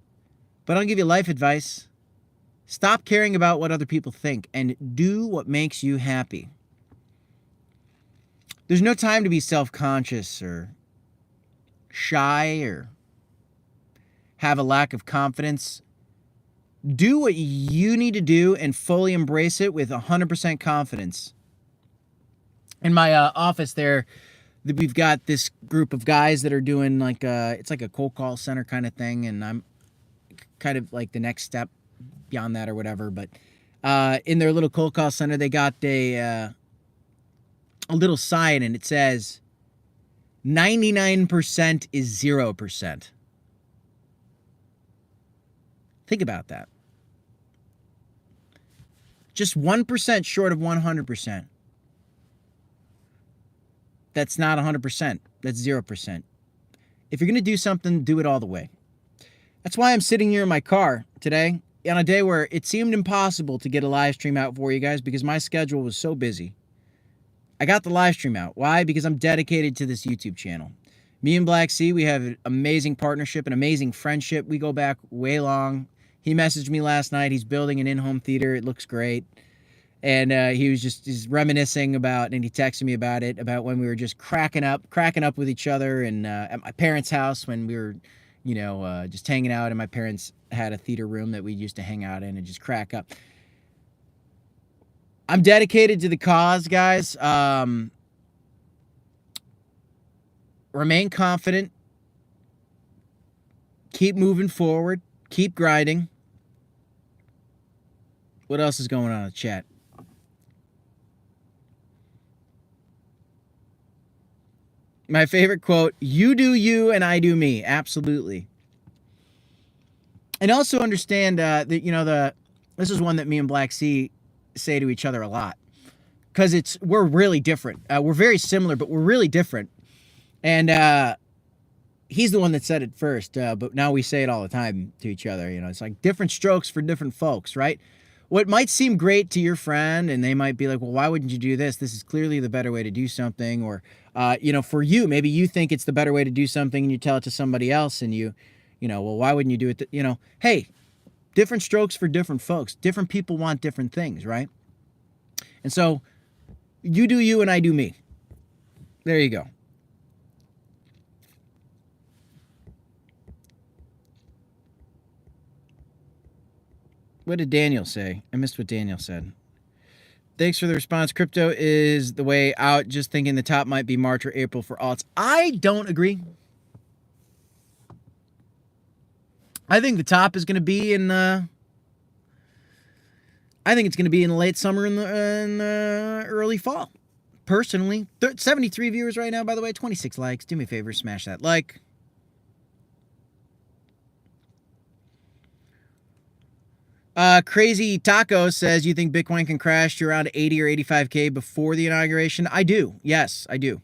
But I'll give you life advice. Stop caring about what other people think and do what makes you happy. There's no time to be self-conscious or shy or have a lack of confidence. Do what you need to do and fully embrace it with 100% confidence. In my office there, we've got this group of guys that are doing it's like a cold call center kind of thing, and I'm kind of like the next step beyond that or whatever. But in their little cold call center, they got a little sign, and it says 99% is 0%. Think about that. Just 1% short of 100%. That's not 100%. That's 0%. If you're going to do something, do it all the way. That's why I'm sitting here in my car today on a day where it seemed impossible to get a live stream out for you guys because my schedule was so busy. I got the live stream out. Why? Because I'm dedicated to this YouTube channel. Me and Black Sea, we have an amazing partnership, an amazing friendship. We go back way long. He messaged me last night. He's building an in-home theater. It looks great. And he's reminiscing about, and he texted me about when we were just cracking up with each other and at my parents' house when we were, just hanging out. And my parents had a theater room that we used to hang out in and just crack up. I'm dedicated to the cause, guys. Remain confident. Keep moving forward. Keep grinding. What else is going on in the chat? My favorite quote, you do you and I do me. Absolutely. And also understand that, this is one that me and Black Sea say to each other a lot. Because we're really different. We're very similar, but we're really different. And he's the one that said it first, but now we say it all the time to each other. It's like different strokes for different folks, right? What might seem great to your friend, and they might be like, well, why wouldn't you do this? This is clearly the better way to do something. Or, for you, maybe you think it's the better way to do something and you tell it to somebody else and well, why wouldn't you do it? Hey, different strokes for different folks. Different people want different things, right? And so you do you and I do me. There you go. What did Daniel say? I missed what Daniel said. Thanks for the response. Crypto is the way out. Just thinking the top might be March or April for alts. I don't agree. I think the top is going to be in. I think it's going to be in the late summer and the early fall. Personally, 73 viewers right now. By the way, 26 likes. Do me a favor, smash that like. Crazy Taco says, you think Bitcoin can crash to around 80 or 85K before the inauguration? I do. Yes, I do.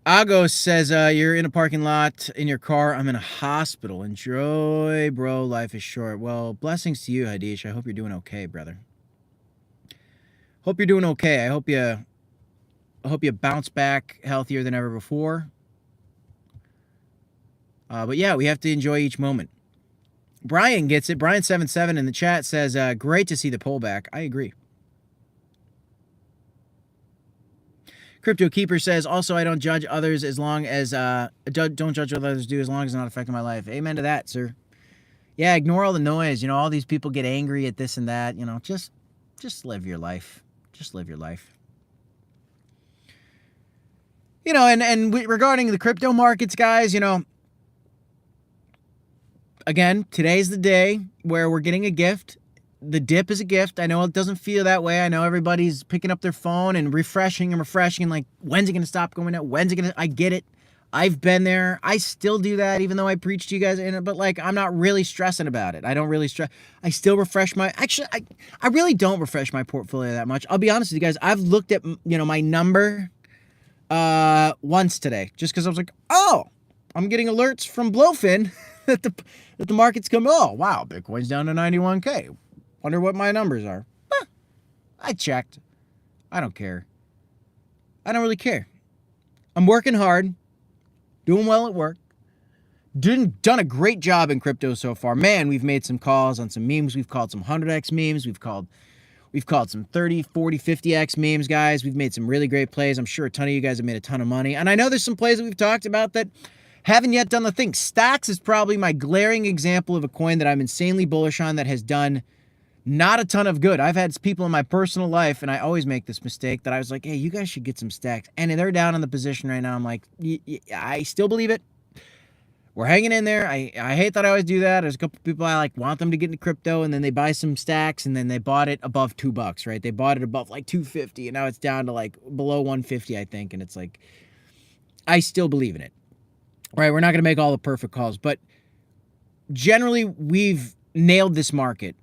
Agos says, you're in a parking lot in your car. I'm in a hospital. Enjoy, bro. Life is short. Well, blessings to you, Hadish. I hope you're doing okay, brother. Hope you're doing okay. I hope you bounce back healthier than ever before. But yeah, we have to enjoy each moment. Brian gets it. Brian77 in the chat says, great to see the pullback. I agree. Crypto Keeper says, also, I don't judge others as long as, don't judge what others do as long as it's not affecting my life. Amen to that, sir. Yeah, ignore all the noise. You know, all these people get angry at this and that. You know, just live your life. Just live your life. You know, and regarding the crypto markets, guys, you know, again, today's the day where we're getting a gift. The dip is a gift. I know it doesn't feel that way. I know everybody's picking up their phone and refreshing, like, when's it going to stop going out? When's it going to... I get it. I've been there. I still do that, even though I preach to you guys in it. But, like, I'm not really stressing about it. I don't really stress. I still refresh my... Actually, I really don't refresh my portfolio that much. I'll be honest with you guys. I've looked at, you know, my number once today, just because I was like, oh, I'm getting alerts from Blowfin that the market's come. Oh, wow, Bitcoin's down to 91K. Wonder what my numbers are. I checked. I don't care. I don't really care. I'm working hard, doing well at work, done a great job in crypto so far. Man, we've made some calls on some memes. We've called some 100x memes. We've called some 30, 40, 50x memes, guys. We've made some really great plays. I'm sure a ton of you guys have made a ton of money. And I know there's some plays that we've talked about that haven't yet done the thing. Stacks is probably my glaring example of a coin that I'm insanely bullish on that has done not a ton of good. I've had people in my personal life, and I always make this mistake, that I was like, hey, you guys should get some stacks. And they're down in the position right now. I'm like, I still believe it. We're hanging in there. I hate that I always do that. There's a couple people I like want them to get into crypto, and then they buy some stacks, and then they bought it above $2, right? They bought it above like 250, and now it's down to like below 150, I think. And it's like, I still believe in it, right? We're not going to make all the perfect calls, but generally we've nailed this market.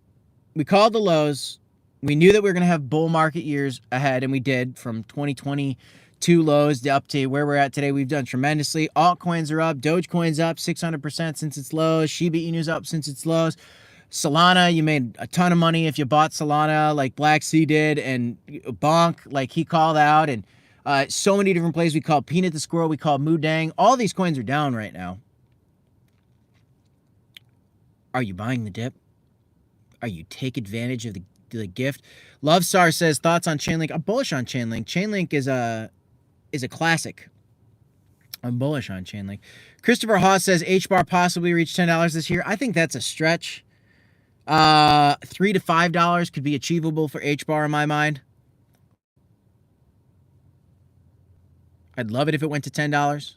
We called the lows. We knew that we were going to have bull market years ahead, and we did. From 2022 lows to up to where we're at today, we've done tremendously. Altcoins are up. Dogecoin's up 600% since its lows. Shiba Inu's up since its lows. Solana, you made a ton of money if you bought Solana like Black Sea did, and Bonk, like he called out, and so many different plays. We called Peanut the Squirrel. We called Moodang. All these coins are down right now. Are you buying the dip? Are you take advantage of the gift? Lovestar says, thoughts on Chainlink? I'm bullish on Chainlink. Chainlink is a classic. I'm bullish on Chainlink. Christopher Haas says HBAR possibly reach $10 this year. I think that's a stretch. $3 to $5 could be achievable for HBAR in my mind. I'd love it if it went to $10.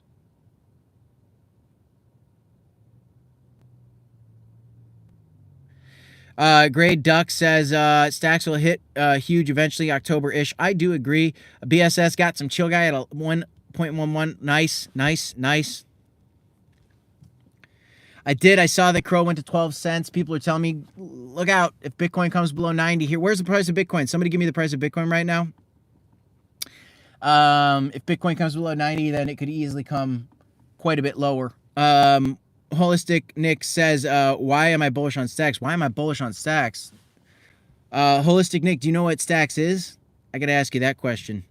Grade Duck says stacks will hit huge eventually, October-ish. I do agree. BSS got some chill guy at a 1.11. Nice. I saw that Crow went to 12 cents. People are telling me, look out if Bitcoin comes below 90 here. Where's the price of Bitcoin? Somebody give me the price of Bitcoin right now. If Bitcoin comes below 90, then it could easily come quite a bit lower. Holistic Nick says, why am I bullish on stacks? Why am I bullish on stacks? Holistic Nick, do you know what stacks is? I got to ask you that question.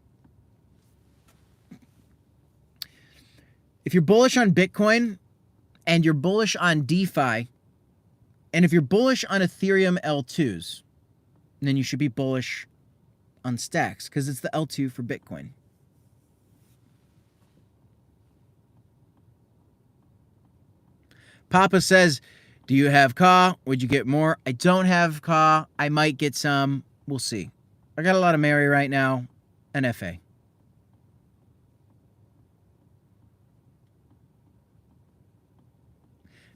If you're bullish on Bitcoin and you're bullish on DeFi, and if you're bullish on Ethereum L2s, then you should be bullish on stacks because it's the L2 for Bitcoin. Papa says, do you have CAW? Would you get more? I don't have CAW. I might get some. We'll see. I got a lot of Mary right now and FA.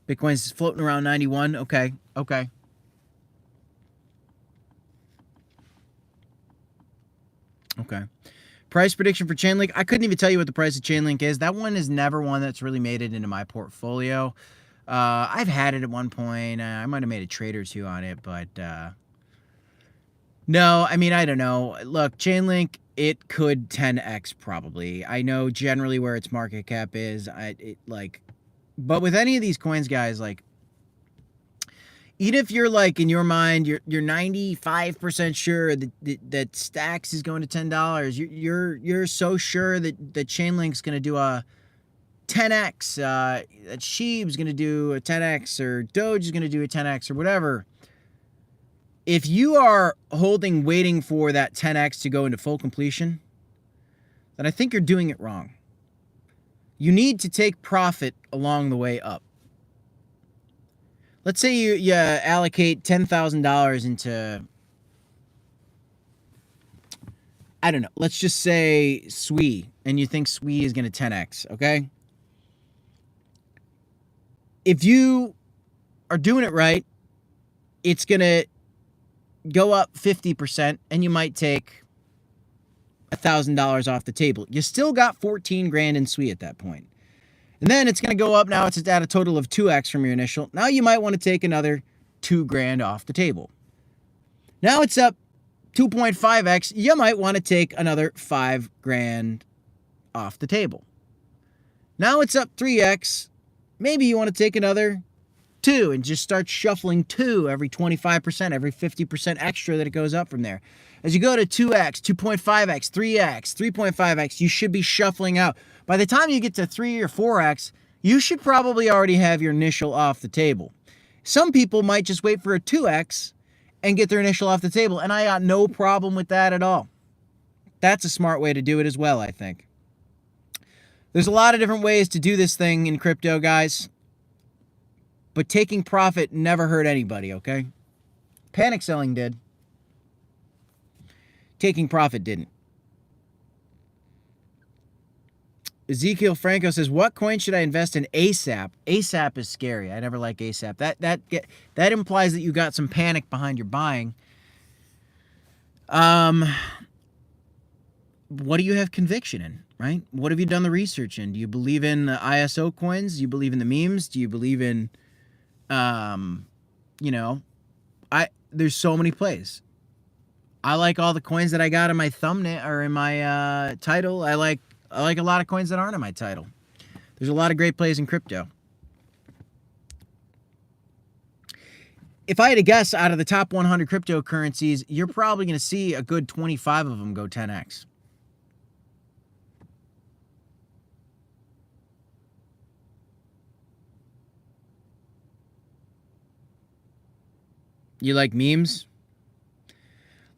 Bitcoin's floating around 91. Okay. Price prediction for Chainlink. I couldn't even tell you what the price of Chainlink is. That one is never one that's really made it into my portfolio. I've had it at one point. I might have made a trade or two on it, but no, I mean, I don't know. Look, Chainlink, it could 10x probably. I know generally where its market cap is. But with any of these coins, guys, like, even if you're like in your mind, you're 95% sure that Stacks is going to $10. You're so sure that Chainlink's going to do a 10x, that Shib's going to do a 10x, or Doge is going to do a 10x, or whatever. If you are waiting for that 10x to go into full completion, then I think you're doing it wrong. You need to take profit along the way up. Let's say you allocate $10,000 into, I don't know, let's just say SWE, and you think SWE is going to 10x, okay? If you are doing it right, it's going to go up 50%, and you might take $1,000 off the table. You still got 14 grand in SWE at that point. And then it's going to go up. Now it's at a total of 2x from your initial. Now you might want to take another 2 grand off the table. Now it's up 2.5x. You might want to take another 5 grand off the table. Now it's up 3x. Maybe you want to take another 2 and just start shuffling 2 every 25%, every 50% extra that it goes up from there. As you go to 2x, 2.5x, 3x, 3.5x, you should be shuffling out. By the time you get to 3 or 4x, you should probably already have your initial off the table. Some people might just wait for a 2x and get their initial off the table, and I got no problem with that at all. That's a smart way to do it as well, I think. There's a lot of different ways to do this thing in crypto, guys. But taking profit never hurt anybody, okay? Panic selling did. Taking profit didn't. Ezekiel Franco says, what coin should I invest in ASAP? ASAP is scary. I never like ASAP. That implies that you got some panic behind your buying. What do you have conviction in, right? What have you done the research in? Do you believe in ISO coins? Do you believe in the memes? Do you believe in, there's so many plays. I like all the coins that I got in my thumbnail or in my title. I like a lot of coins that aren't in my title. There's a lot of great plays in crypto. If I had to guess, out of the top 100 cryptocurrencies, you're probably going to see a good 25 of them go 10x. You like memes?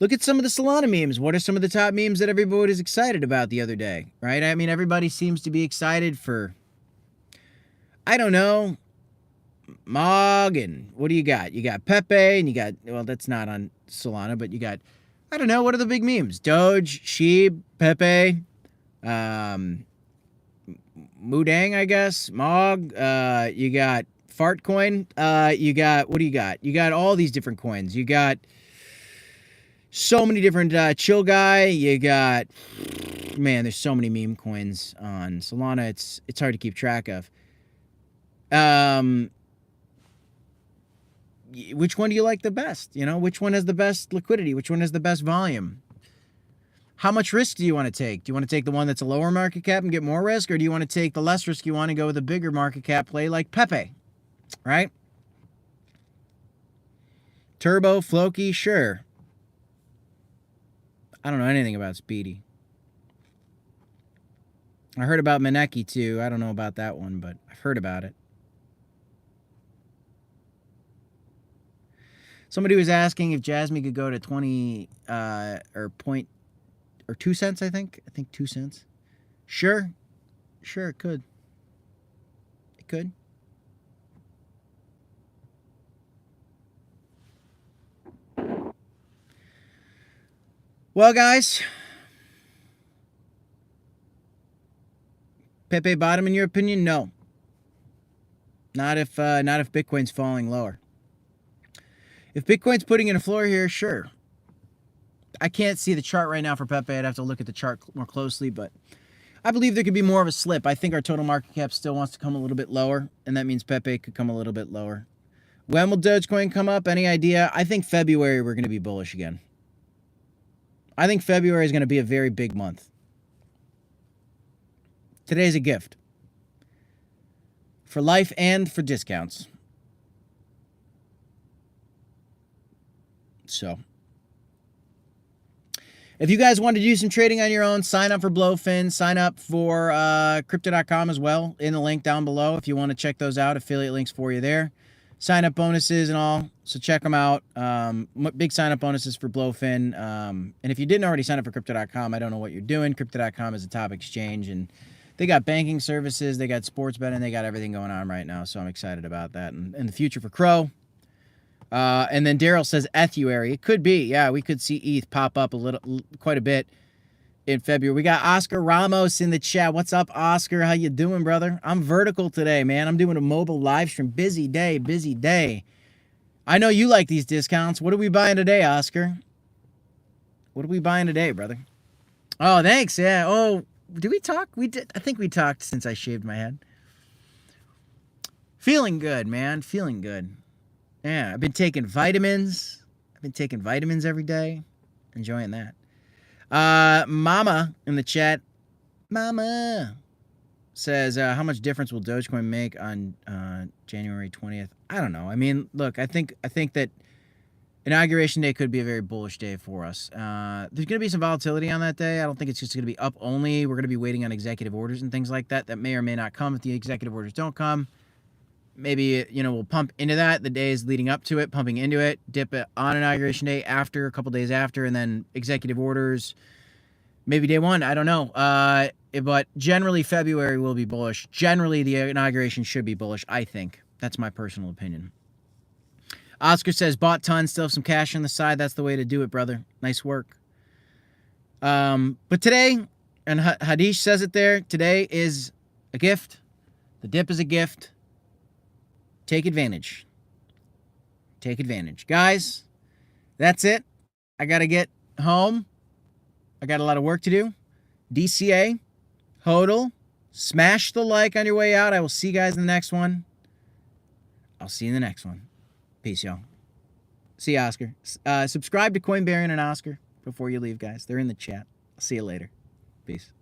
Look at some of the Solana memes. What are some of the top memes that everybody was excited about the other day, right? I mean, everybody seems to be excited for, I don't know, Mog, and what do you got? You got Pepe, and you got, well, that's not on Solana, but you got, I don't know, what are the big memes? Doge, Shib, Pepe, Mudang, I guess, Mog, you got Fartcoin, you got, what do you got? You got all these different coins. You got so many different, Chill Guy, you got, man, there's so many meme coins on Solana, it's hard to keep track of. Which one do you like the best? You know, which one has the best liquidity? Which one has the best volume? How much risk do you want to take? Do you want to take the one that's a lower market cap and get more risk? Or do you want to take the less risk, you want to go with a bigger market cap play like Pepe, right? Turbo, Floki, sure. I don't know anything about Speedy. I heard about Maneki too. I don't know about that one, but I've heard about it. Somebody was asking if Jasmine could go to 20 or 2 cents, I think. I think 2 cents. Sure. Sure, it could. It could. Well, guys, Pepe bottom in your opinion? No. Not if Bitcoin's falling lower. If Bitcoin's putting in a floor here, sure. I can't see the chart right now for Pepe. I'd have to look at the chart more closely, but I believe there could be more of a slip. I think our total market cap still wants to come a little bit lower, and that means Pepe could come a little bit lower. When will Dogecoin come up? Any idea? I think February we're going to be bullish again. I think February is going to be a very big month. Today's a gift. For life and for discounts. So. If you guys want to do some trading on your own, sign up for Blowfin. Sign up for crypto.com as well in the link down below if you want to check those out. Affiliate links for you there. Sign up bonuses and all, so check them out. Big sign up bonuses for Blowfin. And if you didn't already sign up for crypto.com, I don't know what you're doing. Crypto.com is a top exchange, and they got banking services, they got sports betting, they got everything going on right now. So I'm excited about that and the future for Crow. And then Daryl says Ethuary. It could be. Yeah, we could see ETH pop up quite a bit in February. We got Oscar Ramos in the chat. What's up, Oscar? How you doing, brother? I'm vertical today, man. I'm doing a mobile live stream. Busy day, busy day. I know you like these discounts. What are we buying today, Oscar? What are we buying today, brother? Oh, thanks. Yeah. Oh, did we talk? We did. I think we talked since I shaved my head. Feeling good, man. Feeling good. Yeah, I've been taking vitamins. I've been taking vitamins every day. Enjoying that. Mama in the chat. Mama says, how much difference will Dogecoin make on January 20th? I don't know. I mean, look, I think that Inauguration Day could be a very bullish day for us. There's going to be some volatility on that day. I don't think it's just going to be up only. We're going to be waiting on executive orders and things like that may or may not come. If the executive orders don't come, maybe, we'll pump into that the days leading up to it, pumping into it, dip it on Inauguration Day after, a couple days after, and then executive orders, maybe day one. I don't know. But generally, February will be bullish. Generally, the inauguration should be bullish, I think. That's my personal opinion. Oscar says, bought tons, still have some cash on the side. That's the way to do it, brother. Nice work. But today, and Hadish says it there, today is a gift. The dip is a gift. Take advantage. Take advantage. Guys, that's it. I got to get home. I got a lot of work to do. DCA, HODL, smash the like on your way out. I will see you guys in the next one. I'll see you in the next one. Peace, y'all. See you, Oscar. Subscribe to Coinbarian and Oscar before you leave, guys. They're in the chat. I'll see you later. Peace.